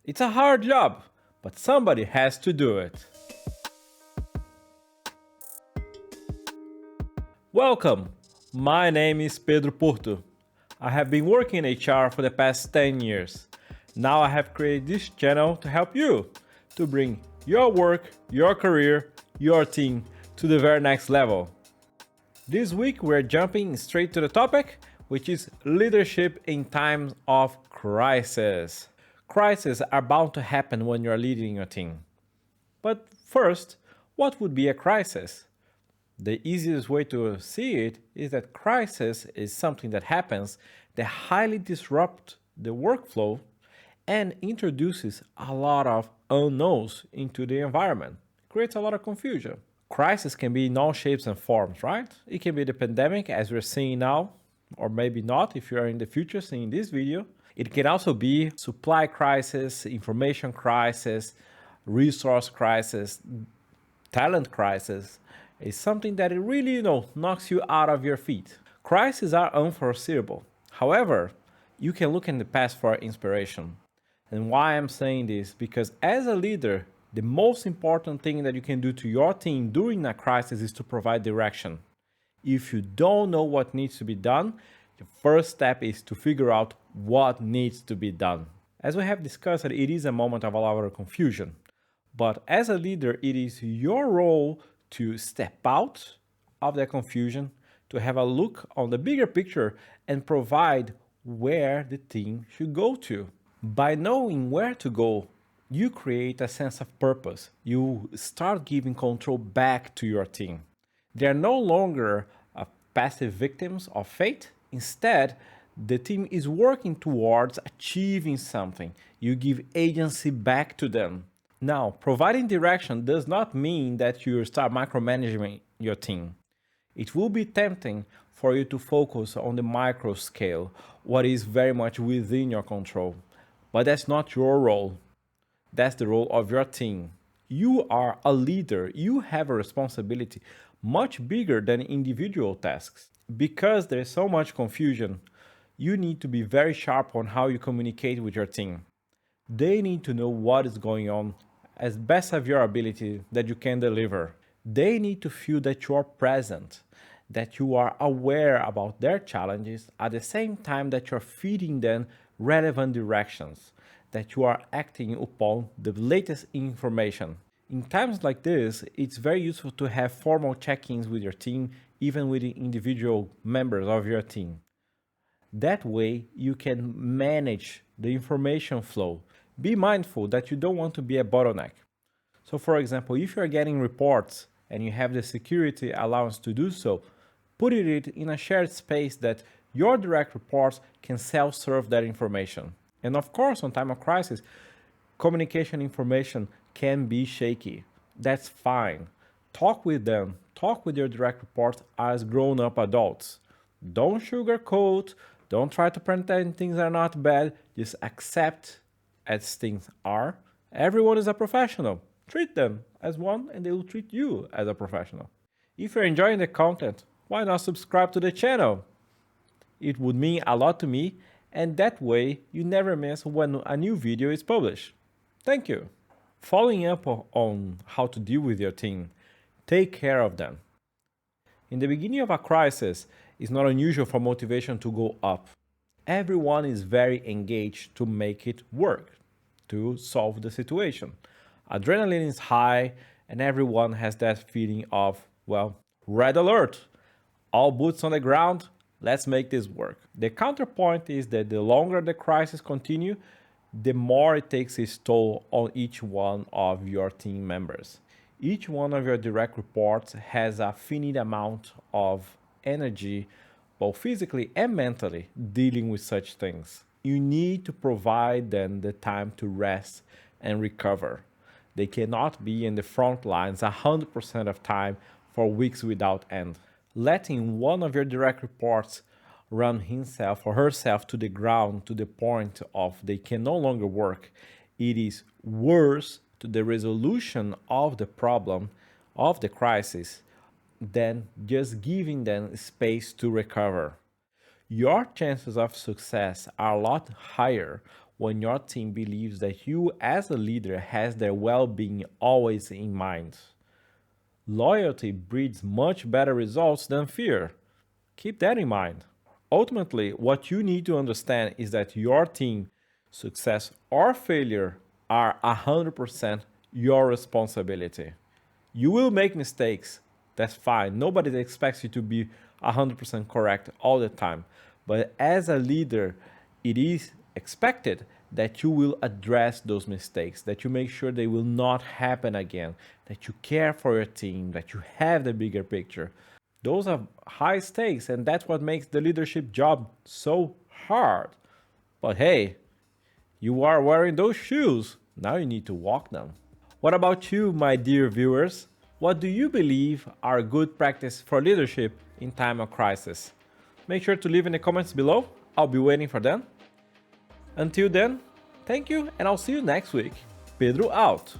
It's a hard job, but somebody has to do it. Welcome! My name is Pedro Porto. I have been working in HR for the past 10 years. Now I have created this channel to help you to bring your work, your career, your team to the very next level. This week we're jumping straight to the topic, which is leadership in times of crisis. Crises are bound to happen when you're leading your team. But first, what would be a crisis? The easiest way to see it is that crisis is something that happens that highly disrupts the workflow and introduces a lot of unknowns into the environment. It creates a lot of confusion. Crisis can be in all shapes and forms, right? It can be the pandemic as we're seeing now, or maybe not if you are in the future seeing this video. It can also be supply crisis, information crisis, resource crisis, talent crisis. It's something that it really, knocks you out of your feet. Crises are unforeseeable. However, you can look in the past for inspiration. And why I'm saying this? Because as a leader, the most important thing that you can do to your team during a crisis is to provide direction. If you don't know what needs to be done, the first step is to figure out what needs to be done. As we have discussed, it is a moment of a lot of confusion. But as a leader, it is your role to step out of that confusion, to have a look on the bigger picture and provide where the team should go to. By knowing where to go, you create a sense of purpose. You start giving control back to your team. They are no longer passive victims of fate. Instead, the team is working towards achieving something. You give agency back to them. Now, providing direction does not mean that you start micromanaging your team. It will be tempting for you to focus on the micro scale, what is very much within your control. But that's not your role. That's the role of your team. You are a leader. You have a responsibility much bigger than individual tasks. Because there's so much confusion, you need to be very sharp on how you communicate with your team. They need to know what is going on as best of your ability that you can deliver. They need to feel that you are present, that you are aware about their challenges at the same time that you're feeding them relevant directions, that you are acting upon the latest information. In times like this, it's very useful to have formal check-ins with your team, even with the individual members of your team. That way, you can manage the information flow. Be mindful that you don't want to be a bottleneck. So for example, if you're getting reports and you have the security allowance to do so, put it in a shared space that your direct reports can self-serve that information. And of course, on time of crisis, communication information can be shaky. That's fine. Talk with them. Talk with your direct reports as grown-up adults. Don't sugarcoat. Don't try to pretend things are not bad. Just accept as things are. Everyone is a professional. Treat them as one and they will treat you as a professional. If you're enjoying the content, why not subscribe to the channel? It would mean a lot to me, and that way you never miss when a new video is published. Thank you. Following up on how to deal with your team, take care of them. In the beginning of a crisis, it's not unusual for motivation to go up. Everyone is very engaged to make it work, to solve the situation. Adrenaline is high, and everyone has that feeling of, red alert. All boots on the ground, let's make this work. The counterpoint is that the longer the crisis continues, the more it takes its toll on each one of your team members. Each one of your direct reports has a finite amount of energy, both physically and mentally, dealing with such things. You need to provide them the time to rest and recover. They cannot be in the front lines 100% of time for weeks without end. Letting one of your direct reports run himself or herself to the ground to the point of they can no longer work, it is worse to the resolution of the problem, of the crisis, than just giving them space to recover. Your chances of success are a lot higher when your team believes that you as a leader has their well-being always in mind. Loyalty breeds much better results than fear. Keep that in mind. Ultimately, what you need to understand is that your team, success or failure, are 100% your responsibility. You will make mistakes. That's fine. Nobody expects you to be 100% correct all the time. But as a leader, it is expected that you will address those mistakes, that you make sure they will not happen again, that you care for your team, that you have the bigger picture. Those are high stakes, and that's what makes the leadership job so hard. But hey, you are wearing those shoes. Now you need to walk them. What about you, my dear viewers? What do you believe are good practice for leadership in time of crisis? Make sure to leave in the comments below. I'll be waiting for them. Until then, thank you, and I'll see you next week. Pedro out.